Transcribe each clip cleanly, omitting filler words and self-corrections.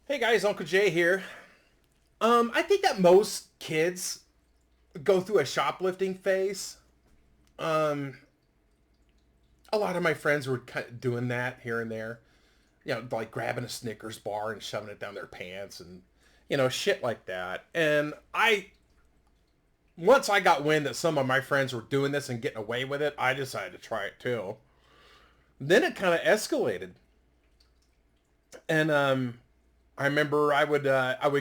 Hey guys, Uncle Jay here. I think that most kids go through a shoplifting phase. Um, a lot of my friends were doing that here and there. You know, like grabbing a Snickers bar and shoving it down their pants and, shit like that. And once I got wind that some of my friends were doing this and getting away with it, I decided to try it too. Then it kind of escalated. And I remember I would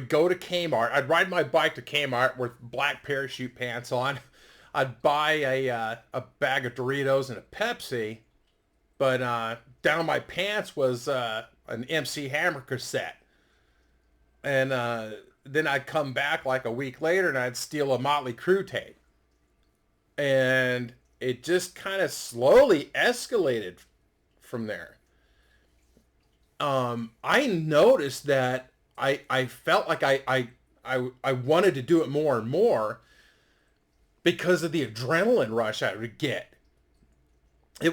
go to Kmart. I'd ride my bike to Kmart with black parachute pants on. I'd buy a bag of Doritos and a Pepsi, but down my pants was an MC Hammer cassette. And then I'd come back like a week later and I'd steal a Motley Crue tape. And it just kind of slowly escalated from there. I noticed that I felt like I wanted to do it more and more because of the adrenaline rush I would get.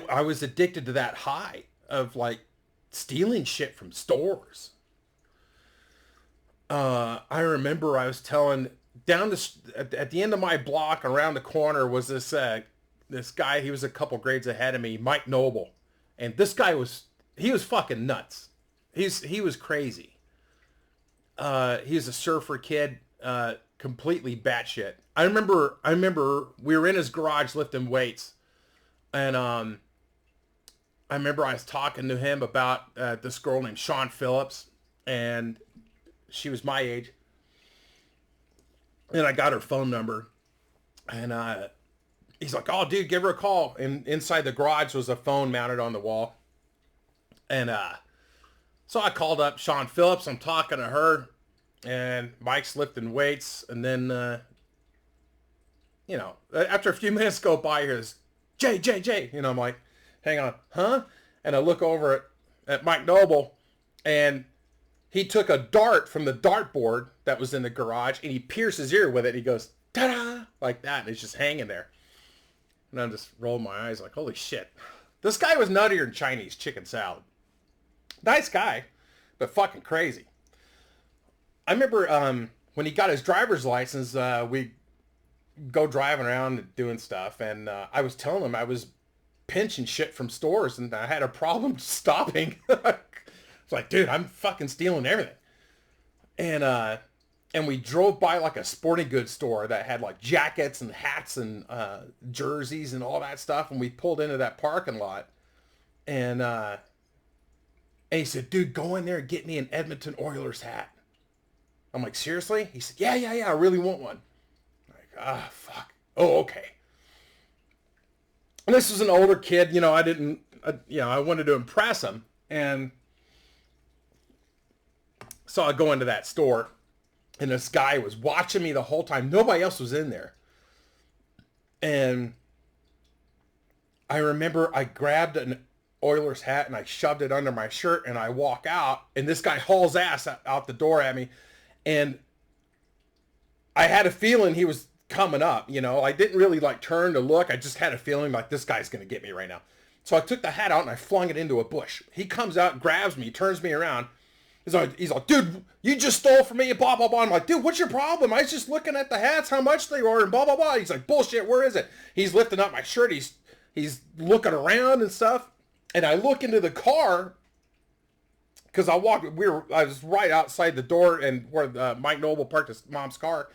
I was addicted to that high of like stealing shit from stores. I remember I was telling down at the end of my block around the corner was this guy. He was a couple grades ahead of me, Mike Noble, and this guy he was fucking nuts. He was crazy. He was a surfer kid, completely batshit. I remember we were in his garage lifting weights, and I remember I was talking to him about this girl named Sean Phillips, and she was my age, and I got her phone number, and he's like, "Oh, dude, give her a call." And inside the garage was a phone mounted on the wall, and so I called up Sean Phillips. I'm talking to her, and Mike's lifting weights. And then, after a few minutes go by, here's Jay. I'm like, hang on, huh? And I look over at Mike Noble, and he took a dart from the dartboard that was in the garage, and he pierced his ear with it. And he goes, ta-da, like that, and it's just hanging there. And I'm just rolling my eyes like, holy shit. This guy was nuttier than Chinese chicken salad. Nice guy, but fucking crazy. I remember when he got his driver's license, we go driving around and doing stuff, and I was telling him I was pinching shit from stores, and I had a problem stopping. It's like, dude, I'm fucking stealing everything. And we drove by like a sporting goods store that had like jackets and hats and jerseys and all that stuff, and we pulled into that parking lot, and he said, dude, go in there and get me an Edmonton Oilers hat. I'm like, seriously? He said, yeah, I really want one. I'm like, fuck. Oh, okay. And this was an older kid, I wanted to impress him. And so I go into that store, and this guy was watching me the whole time. Nobody else was in there. And I remember I grabbed an Oilers hat and I shoved it under my shirt, and I walk out, and this guy hauls ass out the door at me, and I had a feeling he was coming up. I didn't really like turn to look. I just had a feeling like this guy's gonna get me right now. So I took the hat out and I flung it into a bush. He comes out, grabs me, turns me around. He's like, dude, you just stole from me, blah, blah, blah. I'm like, dude, what's your problem? I was just looking at the hats, how much they were, and blah, blah, blah. He's like, bullshit, where is it? He's lifting up my shirt. He's looking around and stuff. And I look into the car because I was right outside the door and where Mike Noble parked his mom's car.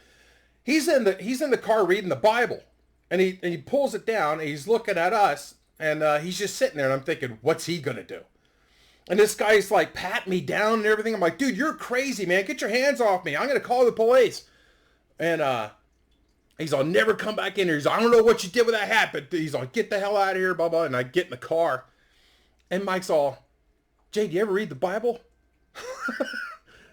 He's in the car reading the Bible, and he pulls it down and he's looking at us, and he's just sitting there, and I'm thinking, what's he gonna do? And this guy's like patting me down and everything. I'm like, dude, you're crazy, man. Get your hands off me. I'm gonna call the police. And he's all, never come back in here. He's like, I don't know what you did with that hat, but he's like, get the hell out of here, blah blah. And I get in the car. And Mike's all, Jay, do you ever read the Bible?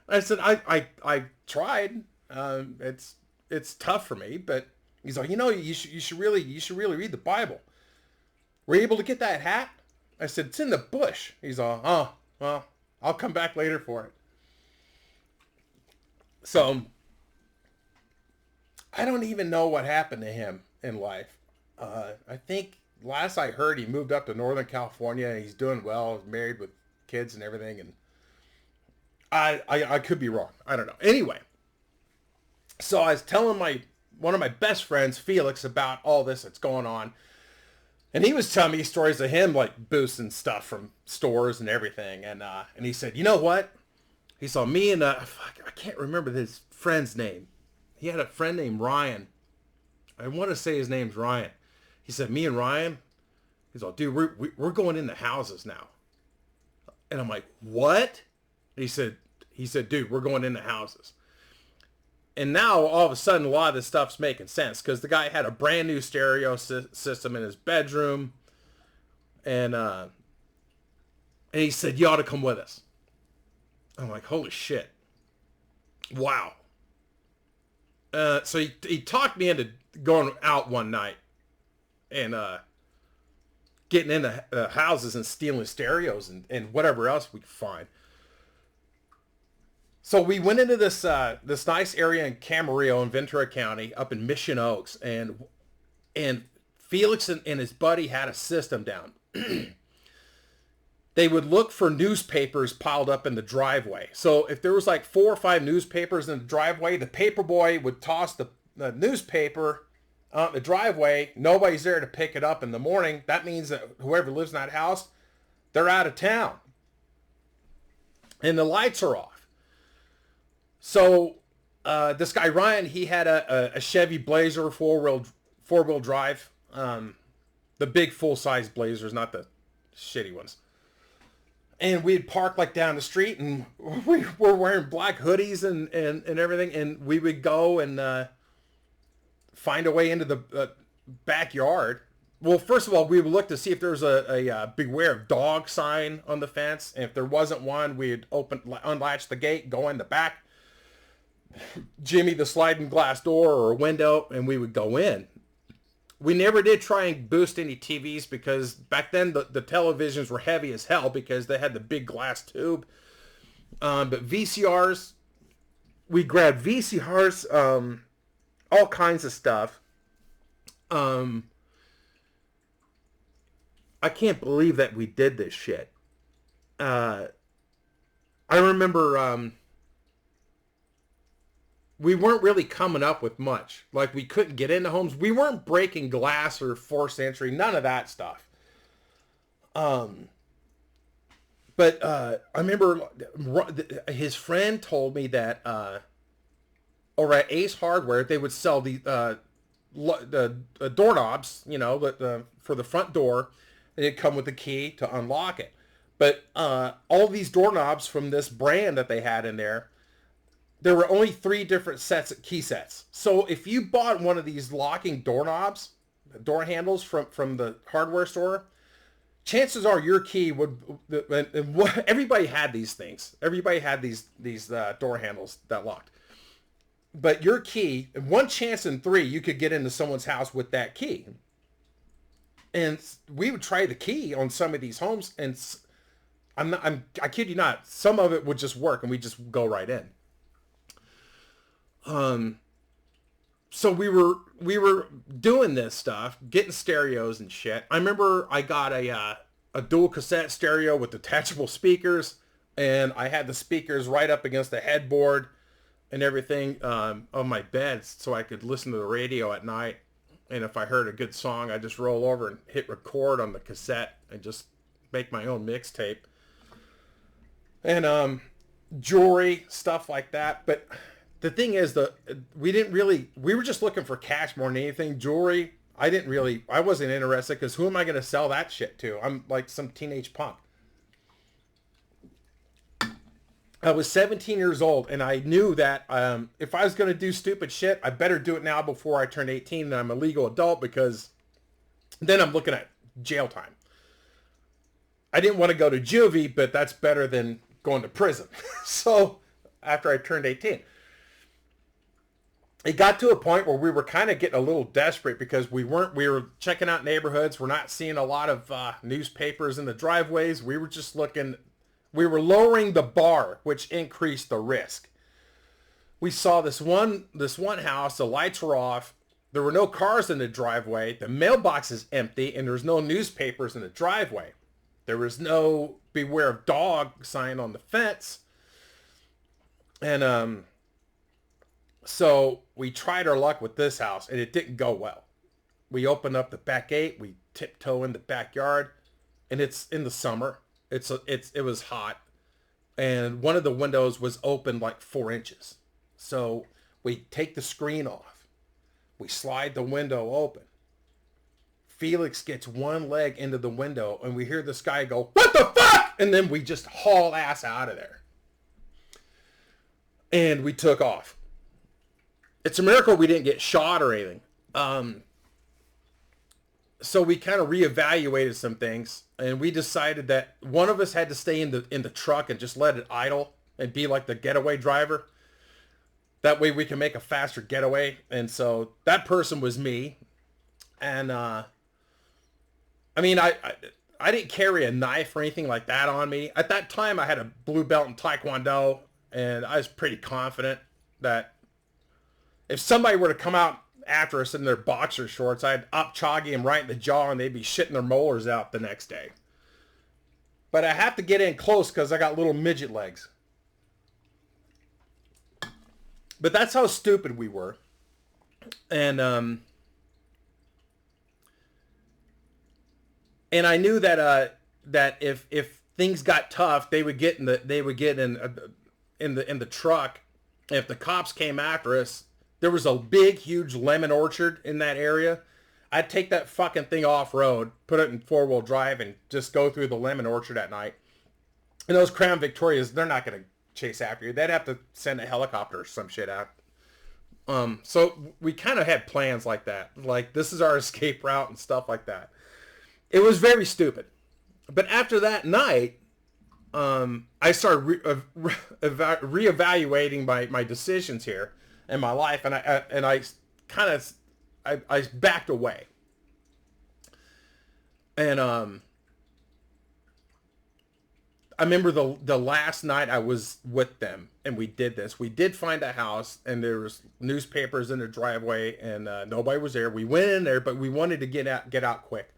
I said, I tried. It's tough for me, but he's like, you should really read the Bible. Were you able to get that hat? I said, it's in the bush. He's all, oh, well, I'll come back later for it. So I don't even know what happened to him in life. I think last I heard, he moved up to Northern California, and he's doing well. He's married with kids and everything. And I could be wrong. I don't know. Anyway, so I was telling one of my best friends, Felix, about all this that's going on. And he was telling me stories of him like boosting stuff from stores and everything. And he said, you know what? He saw me and I can't remember his friend's name. He had a friend named Ryan. I want to say his name's Ryan. He said, me and Ryan, he's all, dude, we're going into houses now. And I'm like, what? He said, dude, we're going into houses. And now, all of a sudden, a lot of this stuff's making sense. Because the guy had a brand new stereo system in his bedroom. And he said, you ought to come with us. I'm like, holy shit. Wow. So he talked me into going out one night. And getting into houses and stealing stereos and whatever else we could find. So we went into this nice area in Camarillo in Ventura County, up in Mission Oaks, and Felix and his buddy had a system down. They would look for newspapers piled up in the driveway. So if there was like 4 or 5 newspapers in the driveway, the paper boy would toss the newspaper out the driveway. Nobody's there to pick it up in the morning. That means that whoever lives in that house, they're out of town. And the lights are off. So this guy Ryan, he had a Chevy Blazer four-wheel drive, the big full-size Blazers, not the shitty ones. And we'd park like down the street, and we were wearing black hoodies and everything, and we would go and find a way into the backyard. Well, first of all, we would look to see if there was a beware of dog sign on the fence, and if there wasn't one, we'd unlatch the gate, go in the back, jimmy the sliding glass door or a window, and we would go in. We never did try and boost any TVs because back then the televisions were heavy as hell because they had the big glass tube. But VCRs, we grabbed VCRs, all kinds of stuff. I can't believe that we did this shit. I remember we weren't really coming up with much. Like, we couldn't get into homes. We weren't breaking glass or forced entry. None of that stuff. But I remember his friend told me that over at Ace Hardware, they would sell the doorknobs, you know, for the front door. And it'd come with a key to unlock it. But all these doorknobs from this brand that they had in there were only 3 different sets of key sets. So if you bought one of these locking doorknobs, door handles from the hardware store, chances are your key would. Everybody had these things. Everybody had these door handles that locked. But your key, 1 chance in 3, you could get into someone's house with that key. And we would try the key on some of these homes, and I kid you not, some of it would just work, and we just go right in. So we were doing this stuff, getting stereos and shit. I remember I got a dual cassette stereo with detachable speakers, and I had the speakers right up against the headboard and everything on my bed so I could listen to the radio at night. And if I heard a good song, I'd just roll over and hit record on the cassette and just make my own mixtape. And jewelry, stuff like that. But the thing is, we were just looking for cash more than anything. Jewelry, I wasn't interested because who am I going to sell that shit to? I'm like some teenage punk. I was 17 years old, and I knew that if I was going to do stupid shit, I better do it now before I turn 18 and I'm a legal adult, because then I'm looking at jail time. I didn't want to go to juvie, but that's better than going to prison. So after I turned 18, it got to a point where we were kind of getting a little desperate because we were checking out neighborhoods. We're not seeing a lot of newspapers in the driveways. We were just looking. We were lowering the bar, which increased the risk. We saw this one house, the lights were off. There were no cars in the driveway. The mailbox is empty, and there's no newspapers in the driveway. There was no beware of dog sign on the fence. And so we tried our luck with this house, and it didn't go well. We opened up the back gate, we tiptoe in the backyard, and it's in the summer. It was hot, and one of the windows was open like 4 inches. So we take the screen off, we slide the window open. Felix gets one leg into the window, and we hear this guy go, "What the fuck?" And then we just haul ass out of there. And we took off. It's a miracle we didn't get shot or anything. So we kind of reevaluated some things, and we decided that one of us had to stay in the truck and just let it idle and be like the getaway driver. That way we can make a faster getaway. And so that person was me. And I mean, I didn't carry a knife or anything like that on me. At that time, I had a blue belt in Taekwondo, and I was pretty confident that if somebody were to come out after us in their boxer shorts, I'd up choggy them right in the jaw, and they'd be shitting their molars out the next day. But I have to get in close because I got little midget legs. But that's how stupid we were. And I knew that that if things got tough, they would get in the truck. And if the cops came after us, there was a big, huge lemon orchard in that area. I'd take that fucking thing off road, put it in 4-wheel drive, and just go through the lemon orchard at night. And those Crown Victorias, they're not going to chase after you. They'd have to send a helicopter or some shit out. So we kind of had plans like that. Like, this is our escape route and stuff like that. It was very stupid. But after that night, I started reevaluating my decisions here in my life, and I backed away. And I remember the last night I was with them, and we did this. We did find a house, and there was newspapers in the driveway, and nobody was there. We went in there, but we wanted to get out quick.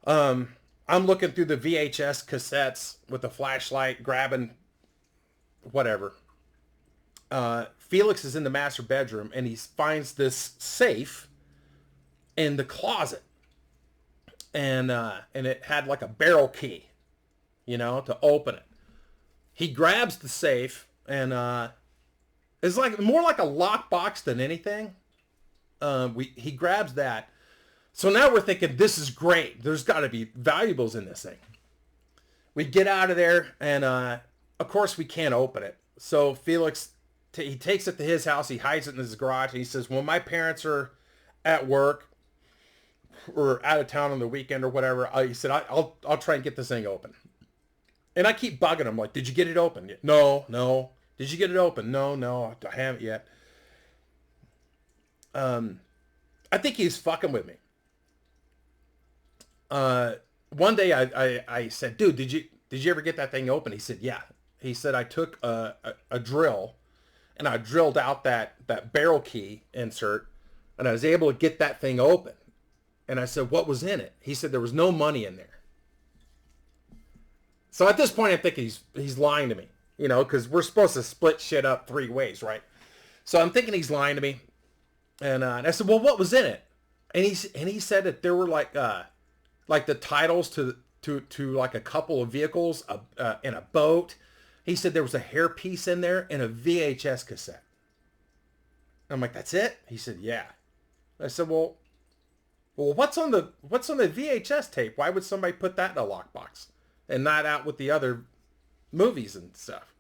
I'm looking through the VHS cassettes with a flashlight, grabbing whatever. Felix is in the master bedroom, and he finds this safe in the closet, and it had like a barrel key, to open it. He grabs the safe, and it's like more like a lockbox than anything. He grabs that. So now we're thinking, this is great. There's got to be valuables in this thing. We get out of there, and of course we can't open it. So Felix, he takes it to his house. He hides it in his garage. And he says, when my parents are at work or out of town on the weekend or whatever, he said, I'll try and get this thing open. And I keep bugging him, like, did you get it open? No. Did you get it open? No, I haven't yet. I think he's fucking with me. One day I said, dude, did you ever get that thing open? He said, yeah. He said, I took a drill, and I drilled out that barrel key insert, and I was able to get that thing open. And I said, what was in it? He said, there was no money in there. So at this point, I think he's lying to me, because we're supposed to split shit up 3 ways, right? So I'm thinking he's lying to me. And I said, well, what was in it? And he said that there were like the titles to like a couple of vehicles, and a boat. He said there was a hairpiece in there and a VHS cassette. I'm like, that's it? He said, yeah. I said, well, what's on the VHS tape? Why would somebody put that in a lockbox and not out with the other movies and stuff?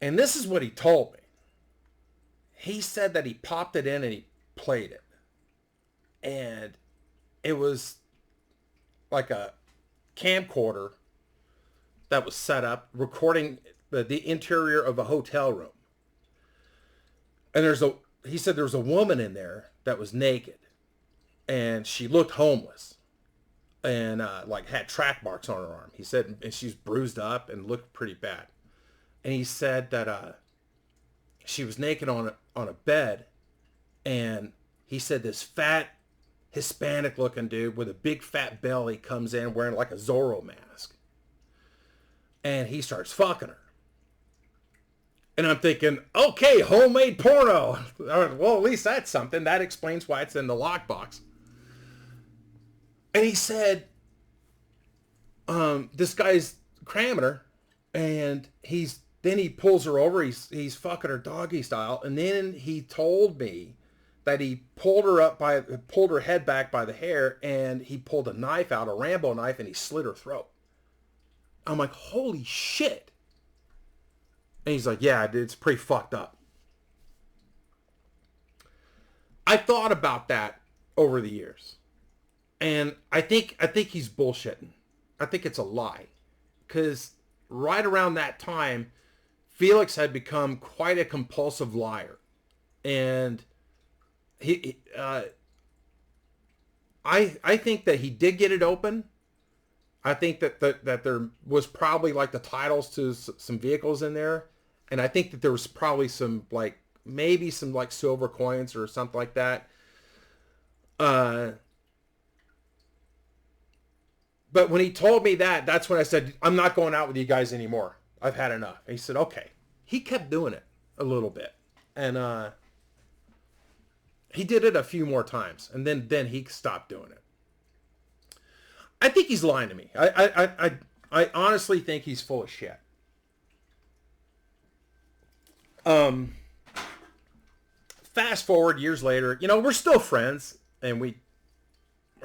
And this is what he told me. He said that he popped it in and he played it. And it was like a camcorder that was set up recording the interior of a hotel room. And he said there was a woman in there that was naked, and she looked homeless, and like had track marks on her arm. He said, and she's bruised up and looked pretty bad. And he said that she was naked on a bed, and he said this fat Hispanic looking dude with a big fat belly comes in wearing like a Zorro mask, and he starts fucking her. And I'm thinking, okay, homemade porno. Well, at least that's something. That explains why it's in the lockbox. And he said, this guy's cramming her, and then he pulls her over. He's fucking her doggy style, and then he told me that he pulled her head back by the hair, and he pulled a knife out, a Rambo knife, and he slit her throat. I'm like, holy shit. And he's like, yeah, dude, it's pretty fucked up. I thought about that over the years. And I think he's bullshitting. I think it's a lie. Because right around that time, Felix had become quite a compulsive liar. And I think that he did get it open. I think that there was probably like the titles to some vehicles in there. And I think that there was probably some like, maybe some like silver coins or something like that. But when he told me that, that's when I said, I'm not going out with you guys anymore. I've had enough. And he said, okay. He kept doing it a little bit. And he did it a few more times. And then he stopped doing it. I think he's lying to me. I honestly think he's full of shit. Fast forward years later, we're still friends, and we're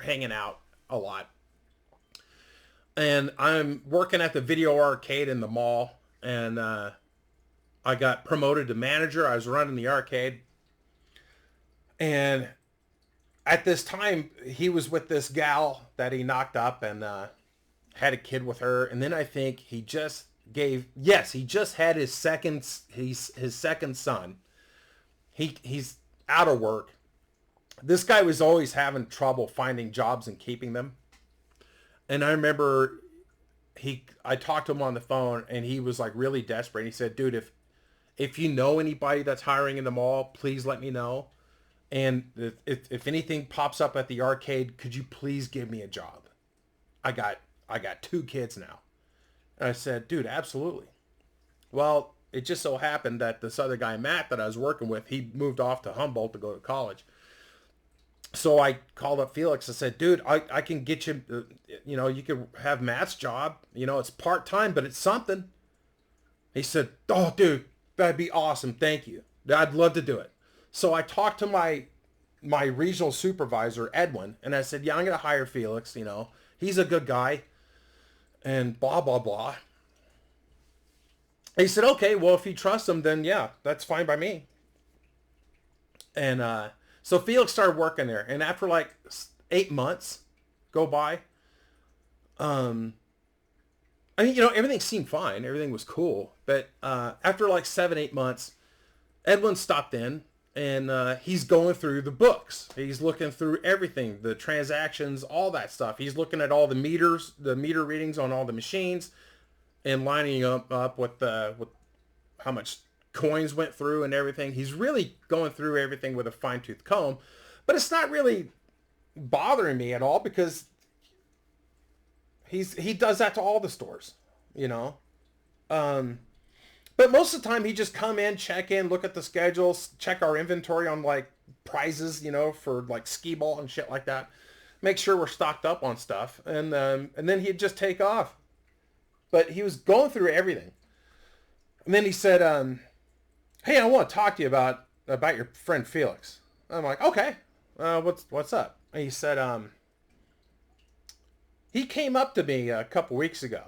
hanging out a lot. And I'm working at the video arcade in the mall, and I got promoted to manager. I was running the arcade. And at this time, he was with this gal that he knocked up and had a kid with her. And then I think he just had his second son. He's out of work. This guy was always having trouble finding jobs and keeping them. And I remember I talked to him on the phone, and he was like really desperate. He said, dude, if you know anybody that's hiring in the mall, please let me know. And if anything pops up at the arcade, could you please give me a job? I got 2 kids now. And I said, dude, absolutely. Well, it just so happened that this other guy, Matt, that I was working with, he moved off to Humboldt to go to college. So I called up Felix. I said, dude, I can get you, you can have Matt's job. It's part-time, but it's something. He said, oh, dude, that'd be awesome. Thank you. I'd love to do it. So I talked to my regional supervisor, Edwin, and I said, yeah, I'm going to hire Felix. He's a good guy, and blah, blah, blah. He said, okay, well, if you trust him, then yeah, that's fine by me. And so Felix started working there, and after like 8 months go by, everything seemed fine. Everything was cool. But after like 7-8 months, Edwin stopped in, and he's going through the books. He's looking through everything, the transactions, all that stuff. He's looking at all the meter readings on all the machines, and lining up with how much coins went through and everything. He's really going through everything with a fine-tooth comb, but it's not really bothering me at all because he does that to all the stores, But most of the time he just come in, check in, look at the schedules, check our inventory on like prizes, for like skee ball and shit like that. Make sure we're stocked up on stuff, and then he'd just take off. But he was going through everything. And then he said, hey, I want to talk to you about your friend Felix. I'm like, okay, what's up? And he said, he came up to me a couple weeks ago.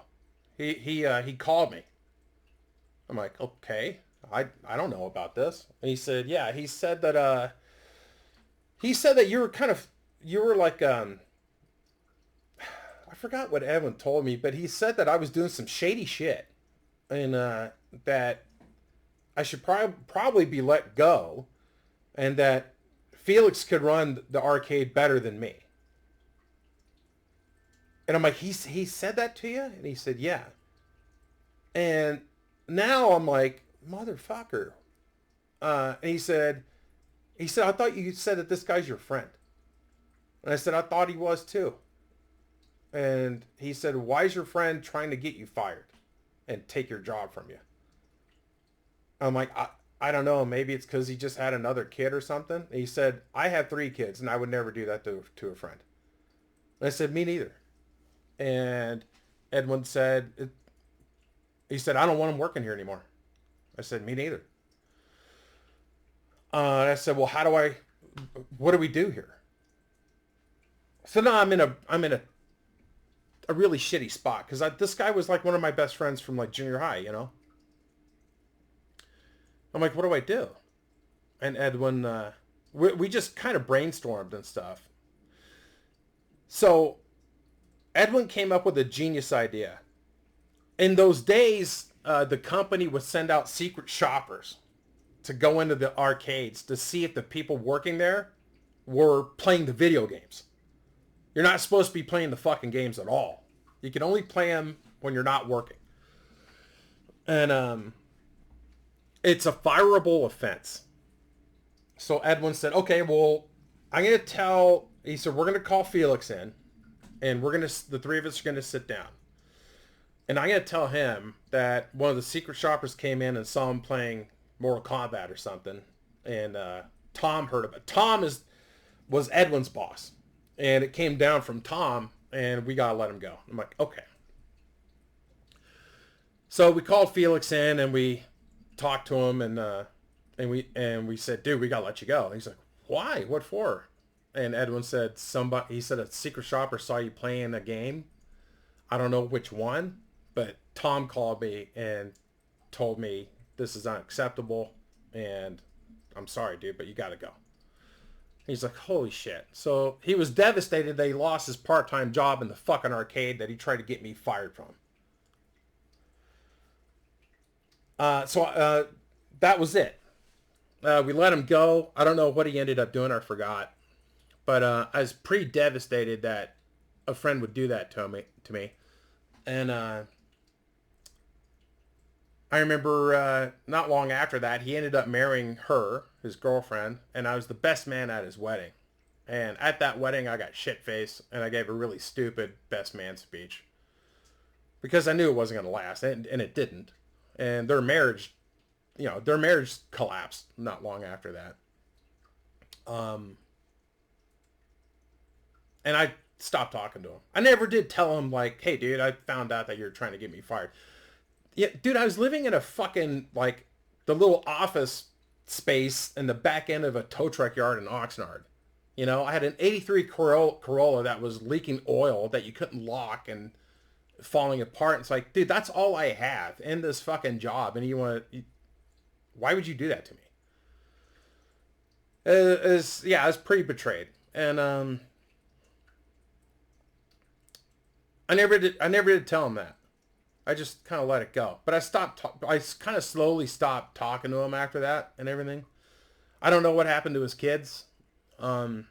He called me. I'm like, okay, I don't know about this. And he said, yeah, he said that you were like, I forgot what Evan told me, but he said that I was doing some shady shit, and that I should probably be let go, and that Felix could run the arcade better than me. And I'm like, he said that to you? And he said, yeah. And now I'm like, motherfucker. And he said, I thought you said that this guy's your friend. And I said, I thought he was too. And he said, why is your friend trying to get you fired and take your job from you? I'm like, I don't know. Maybe it's because he just had another kid or something. And he said, I had 3 kids and I would never do that to a friend. And I said, me neither. And Edwin said, he said, I don't want him working here anymore. I said, me neither. And I said, well, what do we do here? So now I'm in a really shitty spot because this guy was like one of my best friends from like junior high, you know? I'm like, what do I do? And Edwin, we just kind of brainstormed and stuff. So Edwin came up with a genius idea. In those days, the company would send out secret shoppers to go into the arcades to see if the people working there were playing the video games. You're not supposed to be playing the fucking games at all. You can only play them when you're not working. And it's a fireable offense. So Edwin said, okay, well, I'm going to tell, he said, we're going to call Felix in and the 3 of us are going to sit down. And I'm going to tell him that one of the secret shoppers came in and saw him playing Mortal Kombat or something. And Tom heard of it. Tom was Edwin's boss. And it came down from Tom and we got to let him go. I'm like, okay. So we called Felix in and we talked to him and we said, dude, we got to let you go. And he's like, why? What for? And Edwin said, he said a secret shopper saw you playing a game. I don't know which one, but Tom called me and told me this is unacceptable and I'm sorry, dude, but you got to go. He's like, holy shit. So he was devastated that he lost his part-time job in the fucking arcade that he tried to get me fired from. So that was it. We let him go. I don't know what he ended up doing. I forgot. But I was pretty devastated that a friend would do that to me. And I remember not long after that, he ended up marrying her, his girlfriend, and I was the best man at his wedding. And at that wedding, I got shit-faced, and I gave a really stupid best man speech. Because I knew it wasn't going to last, and it didn't. And their marriage collapsed not long after that. And I stopped talking to him. I never did tell him, like, hey, dude, I found out that you're trying to get me fired. Yeah, dude, I was living in a fucking, like, the little office space in the back end of a tow truck yard in Oxnard. You know, I had an 83 Corolla that was leaking oil that you couldn't lock and falling apart. It's like, dude, that's all I have in this fucking job. And why would you do that to me? I was pretty betrayed. And I never did tell him that. I just kind of let it go. But I kind of slowly stopped talking to him after that and everything. I don't know what happened to his kids. I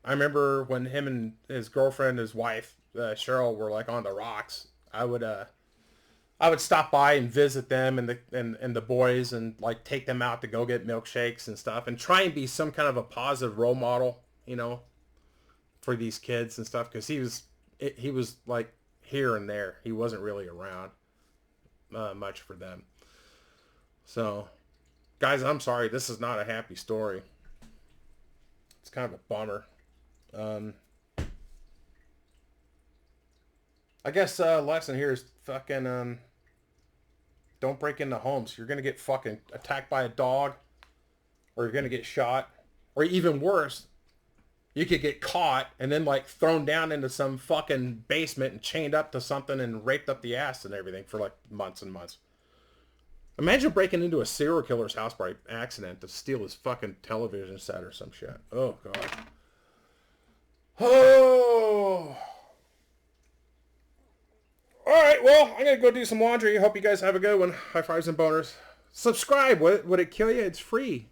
remember when him and his girlfriend, his wife, Cheryl, were like on the rocks. I would stop by and visit them and the boys and like take them out to go get milkshakes and stuff and try and be some kind of a positive role model, you know, for these kids and stuff. Cause he was like here and there. He wasn't really around much for them. So guys, I'm sorry. This is not a happy story. It's kind of a bummer. I guess lesson here is fucking don't break into homes. You're gonna get fucking attacked by a dog, or you're gonna get shot, or even worse, you could get caught and then like thrown down into some fucking basement and chained up to something and raped up the ass and everything for like months and months. Imagine breaking into a serial killer's house by accident to steal his fucking television set or some shit. Oh god. Oh. Alright, well, I'm going to go do some laundry. Hope you guys have a good one. High fives and boners. Subscribe. Would it kill you? It's free.